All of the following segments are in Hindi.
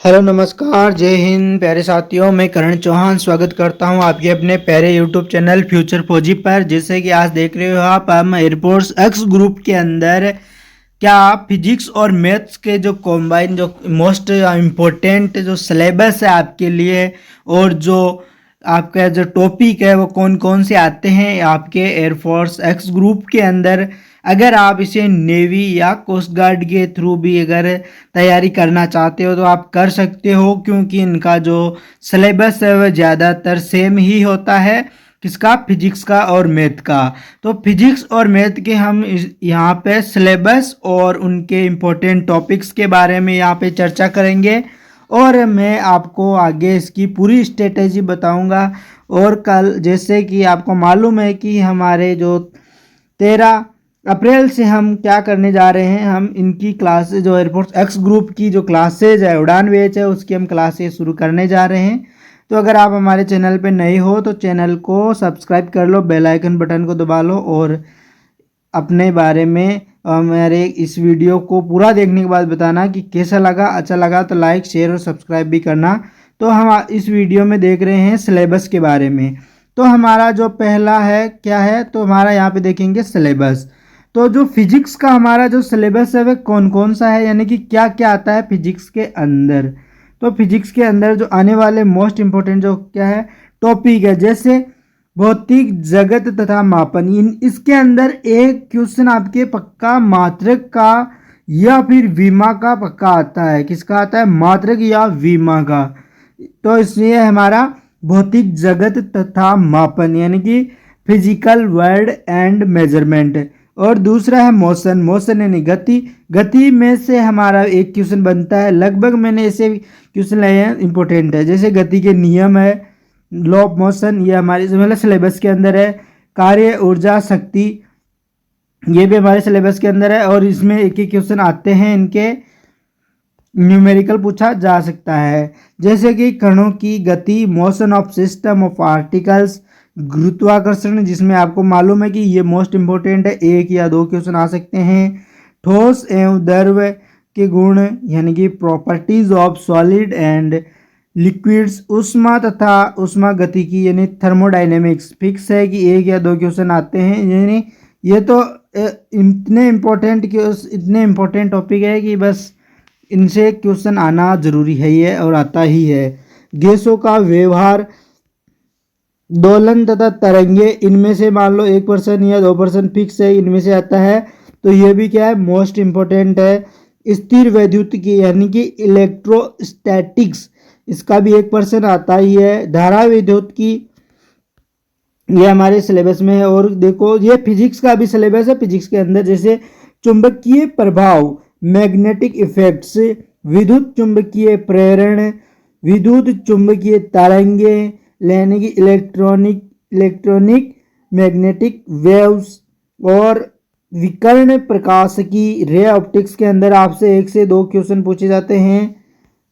हेलो नमस्कार जय हिंद प्यारे साथियों। मैं करण चौहान स्वागत करता हूं आपके अपने प्यारे यूट्यूब चैनल फ्यूचर फौजी पर। जैसे कि आज देख रहे हो आप, हम एयरफोर्स एक्स ग्रुप के अंदर क्या फिजिक्स और मैथ्स के जो कॉम्बाइन जो मोस्ट इम्पोर्टेंट जो सिलेबस है आपके लिए, और जो आपका जो टॉपिक है वो कौन कौन से आते हैं आपके एयरफोर्स एक्स ग्रुप के अंदर। अगर आप इसे नेवी या कोस्ट गार्ड के थ्रू भी अगर तैयारी करना चाहते हो तो आप कर सकते हो, क्योंकि इनका जो सिलेबस है वह ज़्यादातर सेम ही होता है। किसका? फिजिक्स का और मैथ का। तो फिजिक्स और मैथ के हम यहाँ पे सिलेबस और उनके इम्पोर्टेंट टॉपिक्स के बारे में यहाँ पे चर्चा करेंगे, और मैं आपको आगे इसकी पूरी स्ट्रेटेजी बताऊंगा। और कल जैसे कि आपको मालूम है कि हमारे जो 13 अप्रैल से हम क्या करने जा रहे हैं, हम इनकी क्लासेज जो एयरफोर्स एक्स ग्रुप की जो क्लासेज है, उड़ान बैच है, उसकी हम क्लासेज शुरू करने जा रहे हैं। तो अगर आप हमारे चैनल पे नए हो तो चैनल को सब्सक्राइब कर लो, बेल आइकन बटन को दबा लो, और अपने बारे में मेरे इस वीडियो को पूरा देखने के बाद बताना कि कैसा लगा। अच्छा लगा तो लाइक शेयर और सब्सक्राइब भी करना। तो हम इस वीडियो में देख रहे हैं सिलेबस के बारे में। तो हमारा जो पहला है क्या है, तो हमारा यहाँ पे देखेंगे सिलेबस। तो जो फिजिक्स का हमारा जो सिलेबस है वह कौन कौन सा है, यानी कि क्या क्या आता है फिजिक्स के अंदर। तो फिजिक्स के अंदर जो आने वाले मोस्ट इंपॉर्टेंट जो क्या है टॉपिक है, जैसे भौतिक जगत तथा मापन। इसके अंदर एक क्वेश्चन आपके पक्का मात्रक का या फिर विमा का पक्का आता है। किसका आता है? मात्रक या विमा का। तो इसलिए हमारा भौतिक जगत तथा मापन, यानी कि फिजिकल वर्ल्ड एंड मेजरमेंट। और दूसरा है मोशन। मोशन यानी गति। गति में से हमारा एक क्वेश्चन बनता है, लगभग मैंने ऐसे क्वेश्चन लाए हैं इंपॉर्टेंट है, जैसे गति के नियम है, लॉ ऑफ मोशन, ये हमारे मतलब सिलेबस के अंदर है। कार्य, ऊर्जा, शक्ति, ये भी हमारे सिलेबस के अंदर है, और इसमें एक एक क्वेश्चन आते हैं, इनके न्यूमेरिकल पूछा जा सकता है। जैसे कि कणों की गति, motion of system of particles, गुरुत्वाकर्षण, जिसमें आपको मालूम है कि ये मोस्ट इंपॉर्टेंट है, एक या दो क्वेश्चन आ सकते हैं। ठोस एवं द्रव के गुण, यानी कि properties of solid and liquids, उष्मा तथा उष्मा गतिकी यानी थर्मोडाइनेमिक्स। फिक्स है कि एक या दो क्वेश्चन आते हैं, यानी ये तो इतने इम्पोर्टेंट टॉपिक है कि बस इनसे क्वेश्चन आना जरूरी है ये, और आता ही है। गैसों का व्यवहार, दोलन तथा तरंगे, इनमें से मान लो 1% या 2% फिक्स है, इनमें से आता है, तो ये भी क्या है मोस्ट इंपॉर्टेंट है। स्थिर वैद्युत की यानी कि इलेक्ट्रोस्टैटिक्स, इसका भी 1% आता ही है। धारा विद्युत की, ये हमारे सिलेबस में है। और देखो ये फिजिक्स का भी सिलेबस है। फिजिक्स के अंदर जैसे चुंबकीय प्रभाव, मैग्नेटिक इफेक्ट्स, विद्युत चुंबकीय प्रेरण, विद्युत चुंबकीय तरंगे, यानी कि इलेक्ट्रॉनिक मैग्नेटिक वेव्स, और विकर्ण प्रकाश की रे ऑप्टिक्स के अंदर आपसे 1 से 2 क्वेश्चन पूछे जाते हैं।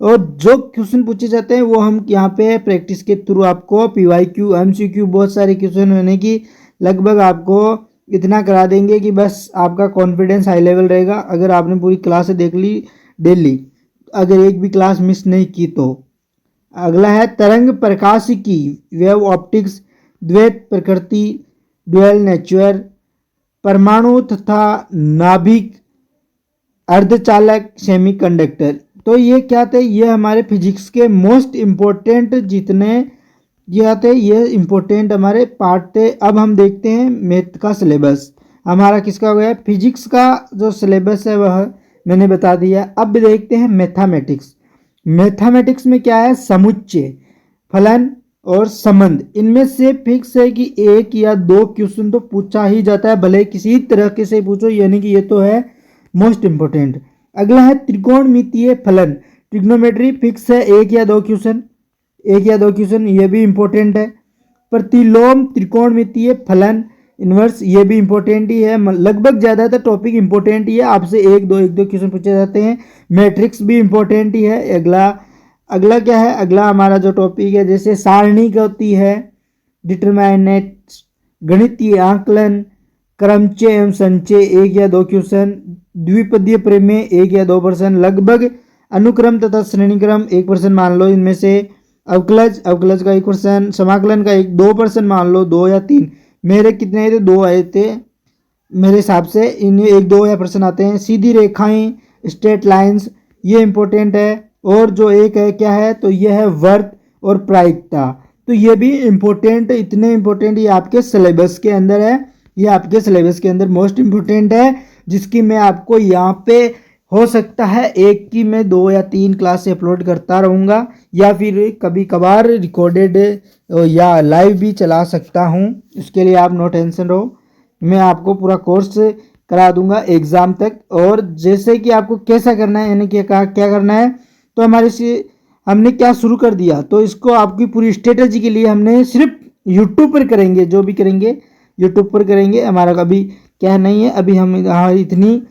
और जो क्वेश्चन पूछे जाते हैं वो हम यहाँ पे प्रैक्टिस के थ्रू आपको PYQ MCQ बहुत सारे क्वेश्चन होने की लगभग आपको इतना करा देंगे कि बस आपका कॉन्फिडेंस हाई लेवल रहेगा, अगर आपने पूरी क्लास देख ली डेली, अगर एक भी क्लास मिस नहीं की तो। अगला है तरंग प्रकाश की, वेव ऑप्टिक्स, द्वैत प्रकृति, ड्यूअल नेचर, परमाणु तथा नाभिक, अर्धचालक, सेमीकंडक्टर। तो ये क्या थे? ये हमारे फिजिक्स के मोस्ट इम्पोर्टेंट जितने ये आते ये इम्पोर्टेंट हमारे पार्ट थे। अब हम देखते हैं मैथ का सिलेबस हमारा किसका हो गया। फिजिक्स का जो सिलेबस है वह मैंने बता दिया। अब देखते हैं मैथमेटिक्स। मैथमेटिक्स में क्या है? समुच्चय, फलन और संबंध। इनमें से फिक्स है कि एक या दो क्वेश्चन तो पूछा ही जाता है, भले किसी तरह से पूछो, यानी कि ये तो है मोस्ट इंपोर्टेंट। अगला है त्रिकोणमितीय फलन, ट्रिग्नोमेट्री। फिक्स है एक या दो क्वेश्चन, ये भी इंपॉर्टेंट है। प्रतिलोम त्रिकोणमितीय फलन, इनवर्स, ये भी इंपॉर्टेंट ही है। लगभग ज़्यादातर टॉपिक इंपॉर्टेंट ही है, आपसे एक दो क्वेश्चन पूछे जाते हैं। मैट्रिक्स भी इंपॉर्टेंट ही है। अगला क्या है? अगला हमारा जो टॉपिक है जैसे सारणी होती है, डिटरमिनेंट्स, गणितीय आंकलन, क्रमचय एवं संचय, एक या दो क्वेश्चन। द्विपदीय प्रमेय 1 या 2%। लगभग अनुक्रम तथा श्रेणीक्रम 1% मान लो इनमें से। अवकलज का 1%, समाकलन का 2% मान लो, 2 या 3। मेरे कितने आए थे? 2 आए थे मेरे हिसाब से। इनमें 1-2 या % आते हैं। सीधी रेखाएं, स्ट्रेट लाइंस, ये इंपॉर्टेंट है। और जो एक है क्या है, तो ये है वर्त और प्रायिकता। तो ये भी इम्पोर्टेंट, इतने इम्पोर्टेंट ये आपके सिलेबस के अंदर है। ये आपके सिलेबस के अंदर मोस्ट इम्पोर्टेंट है, जिसकी मैं आपको यहाँ पे हो सकता है एक की मैं 2 या 3 क्लास से अपलोड करता रहूँगा, या फिर कभी कभार रिकॉर्डेड या लाइव भी चला सकता हूँ। इसके लिए आप नो टेंशन रहो, मैं आपको पूरा कोर्स करा दूंगा एग्ज़ाम तक। और जैसे कि आपको कैसा करना है, यानी कि क्या करना है, तो हमारे से हमने क्या शुरू कर दिया, तो इसको आपकी पूरी स्ट्रेटजी के लिए हमने सिर्फ यूट्यूब पर करेंगे। जो भी करेंगे यूट्यूब पर करेंगे। हमारा कभी क्या नहीं है, अभी हम इतनी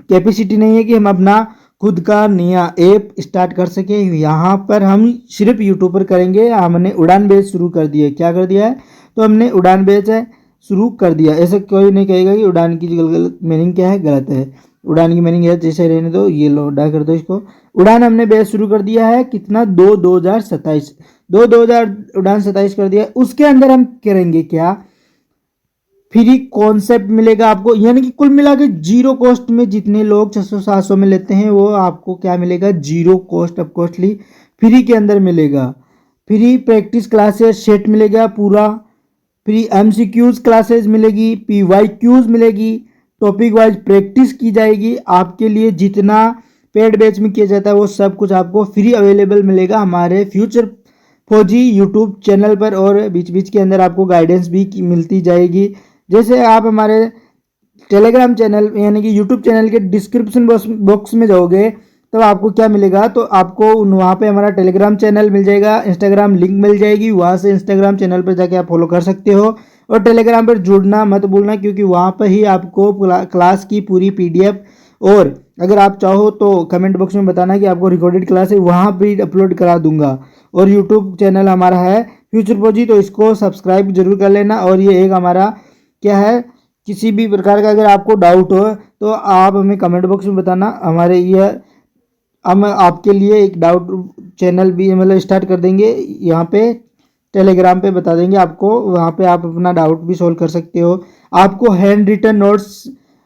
कैपेसिटी नहीं है कि हम अपना खुद का नया ऐप स्टार्ट कर सके। यहाँ पर हम सिर्फ यूट्यूब पर करेंगे। हमने उड़ान बैच शुरू कर दिया है। क्या कर दिया है, तो हमने उड़ान बैच है शुरू कर दिया। ऐसा कोई नहीं कहेगा कि उड़ान की गलत मीनिंग क्या है, गलत है। उड़ान की मीनिंग है जैसे रहने दो, ये लो डा कर दो इसको। उड़ान हमने बैच शुरू कर दिया है, कितना 2027 उड़ान 27 कर दिया है। उसके अंदर हम करेंगे क्या, फ्री कॉन्सेप्ट मिलेगा आपको, यानी कि कुल मिला के जीरो कॉस्ट में। जितने लोग 600-700 में लेते हैं वो आपको क्या मिलेगा, zero cost of costly free के अंदर मिलेगा। फ्री प्रैक्टिस क्लासेस सेट मिलेगा पूरा, फ्री MCQs क्लासेस मिलेगी, PYQs मिलेगी, टॉपिक वाइज प्रैक्टिस की जाएगी। आपके लिए जितना पेड बैच में किया जाता है वो सब कुछ आपको फ्री अवेलेबल मिलेगा हमारे फ्यूचर फौजी यूट्यूब चैनल पर। और बीच बीच के अंदर आपको गाइडेंस भी मिलती जाएगी। जैसे आप हमारे टेलीग्राम चैनल यानी कि यूट्यूब चैनल के डिस्क्रिप्शन बॉक्स में जाओगे तो आपको क्या मिलेगा, तो आपको वहाँ पे हमारा टेलीग्राम चैनल मिल जाएगा, इंस्टाग्राम लिंक मिल जाएगी। वहाँ से इंस्टाग्राम चैनल पर जाके आप फॉलो कर सकते हो। और टेलीग्राम पर जुड़ना मत भूलना, क्योंकि वहाँ पर ही आपको क्लास की पूरी PDF, और अगर आप चाहो तो कमेंट बॉक्स में बताना कि आपको रिकॉर्डेड क्लास है, वहाँ भी अपलोड करा दूंगा। और यूट्यूब चैनल हमारा है फ्यूचर फौजी, तो इसको सब्सक्राइब जरूर कर लेना। और ये एक हमारा क्या है, किसी भी प्रकार का अगर आपको डाउट हो तो आप हमें कमेंट बॉक्स में बताना। हमारे ये हम आपके लिए एक डाउट चैनल भी मतलब स्टार्ट कर देंगे यहाँ पे टेलीग्राम पे, बता देंगे आपको। वहाँ पे आप अपना डाउट भी सॉल्व कर सकते हो। आपको हैंड रिटन नोट्स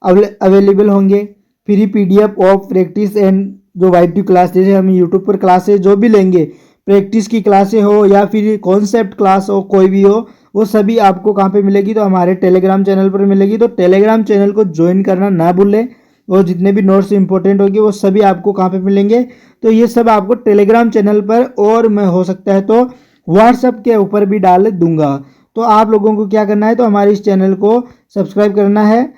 अवेलेबल होंगे, free PDF of practice and जो YT क्लास, जैसे हम यूट्यूब पर क्लासेस जो भी लेंगे, प्रैक्टिस की क्लासें हो या फिर कॉन्सेप्ट क्लास हो, कोई भी हो, वो सभी आपको कहाँ पे मिलेगी, तो हमारे टेलीग्राम चैनल पर मिलेगी। तो टेलीग्राम चैनल को ज्वाइन करना ना भूलें। और जितने भी नोट्स इंपॉर्टेंट होंगे वो सभी आपको कहाँ पे मिलेंगे, तो ये सब आपको टेलीग्राम चैनल पर, और मैं हो सकता है तो व्हाट्सएप के ऊपर भी डाल दूंगा। तो आप लोगों को क्या करना है, तो हमारे इस चैनल को सब्सक्राइब करना है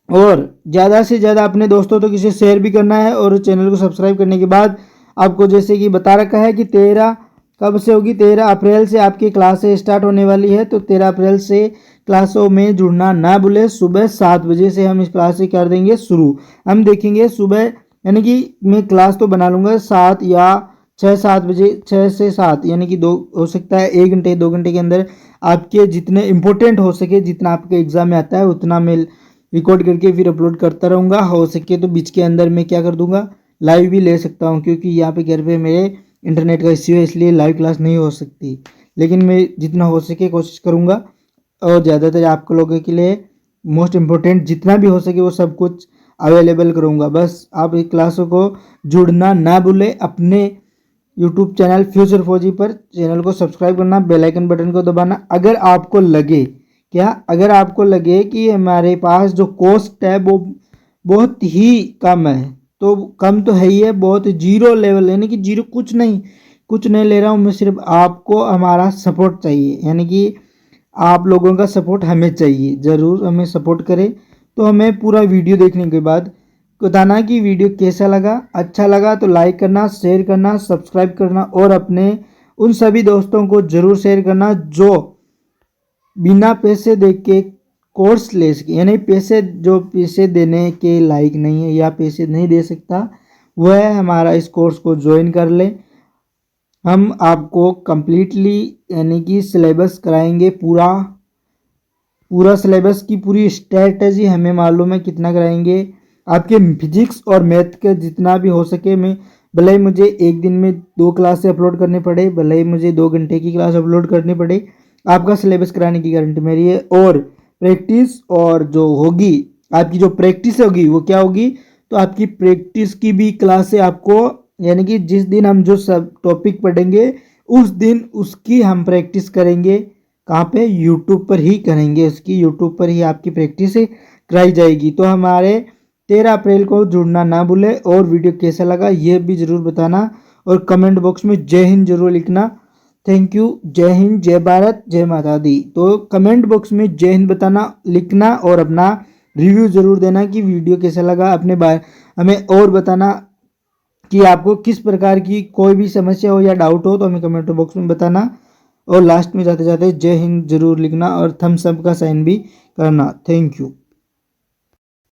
और ज़्यादा से ज़्यादा अपने दोस्तों तक इसे शेयर भी करना है। और चैनल को सब्सक्राइब करने के बाद आपको जैसे कि बता रखा है कि 13 कब से होगी, 13 अप्रैल से आपकी क्लासें स्टार्ट होने वाली है। तो 13 अप्रैल से क्लासों में जुड़ना ना भूलें। सुबह 7 बजे से हम इस क्लास से कर देंगे शुरू। हम देखेंगे सुबह, यानी कि मैं क्लास तो बना लूँगा 7 या 6-7 बजे, 6 से 7 यानी कि 2 हो सकता है 1 घंटे 2 घंटे के अंदर आपके जितने इंपॉर्टेंट हो सके, जितना आपके एग्जाम में आता है उतना मैं रिकॉर्ड करके फिर अपलोड करता रहूँगा। हो सके तो बीच के अंदर मैं क्या कर दूंगा, लाइव भी ले सकता हूँ, क्योंकि यहाँ पे घर पे मेरे इंटरनेट का इश्यू है, इसलिए लाइव क्लास नहीं हो सकती। लेकिन मैं जितना हो सके कोशिश करूँगा। और ज़्यादातर आप लोगों के लिए मोस्ट इम्पोर्टेंट जितना भी हो सके वो सब कुछ अवेलेबल करूँगा। बस आप इस क्लासों को जुड़ना ना भूलें। अपने यूट्यूब चैनल फ्यूचर फौजी पर चैनल को सब्सक्राइब करना, बेल आइकन बटन को दबाना। अगर आपको लगे अगर आपको लगे कि हमारे पास जो कॉस्ट है वो बहुत ही कम है, तो कम तो है ही है, बहुत जीरो लेवल, यानी कि जीरो कुछ नहीं ले रहा हूँ मैं, सिर्फ आपको हमारा सपोर्ट चाहिए। यानी कि आप लोगों का सपोर्ट हमें चाहिए, ज़रूर हमें सपोर्ट करें। तो हमें पूरा वीडियो देखने के बाद बताना कि वीडियो कैसा लगा। अच्छा लगा तो लाइक करना, शेयर करना, सब्सक्राइब करना, और अपने उन सभी दोस्तों को ज़रूर शेयर करना जो बिना पैसे दे के कोर्स ले सके, यानी जो पैसे देने के लायक नहीं है या पैसे नहीं दे सकता, वह हमारा इस कोर्स को ज्वाइन कर ले। हम आपको कंप्लीटली यानी कि सिलेबस कराएंगे, पूरा सिलेबस की पूरी स्ट्रेटजी हमें मालूम है कितना कराएंगे। आपके फिजिक्स और मैथ के जितना भी हो सके मैं, भले ही मुझे एक दिन में 2 क्लास अपलोड करने पड़े, भले ही मुझे 2 घंटे की क्लास अपलोड करनी पड़े, आपका सिलेबस कराने की गारंटी मेरी है। और प्रैक्टिस और जो होगी आपकी जो प्रैक्टिस होगी वो क्या होगी, तो आपकी प्रैक्टिस की भी क्लास से आपको, यानी कि जिस दिन हम जो सब टॉपिक पढ़ेंगे उस दिन उसकी हम प्रैक्टिस करेंगे। कहाँ पे? यूट्यूब पर ही करेंगे, उसकी यूट्यूब पर ही आपकी प्रैक्टिस कराई जाएगी। तो हमारे 13 अप्रैल को जुड़ना ना भूले। और वीडियो कैसा लगा ये भी ज़रूर बताना और कमेंट बॉक्स में जय हिंद जरूर लिखना। Thank you. जय हिंद, जय भारत, जय माता दी। तो कमेंट बॉक्स में जय हिंद बताना, लिखना और अपना रिव्यू ज़रूर देना कि वीडियो कैसा लगा। अपने बारे हमें और बताना कि आपको किस प्रकार की कोई भी समस्या हो या डाउट हो तो हमें कमेंट बॉक्स में बताना। और लास्ट में जाते जाते जय हिंद जरूर लिखना और थम्स अप का साइन भी करना। Thank you.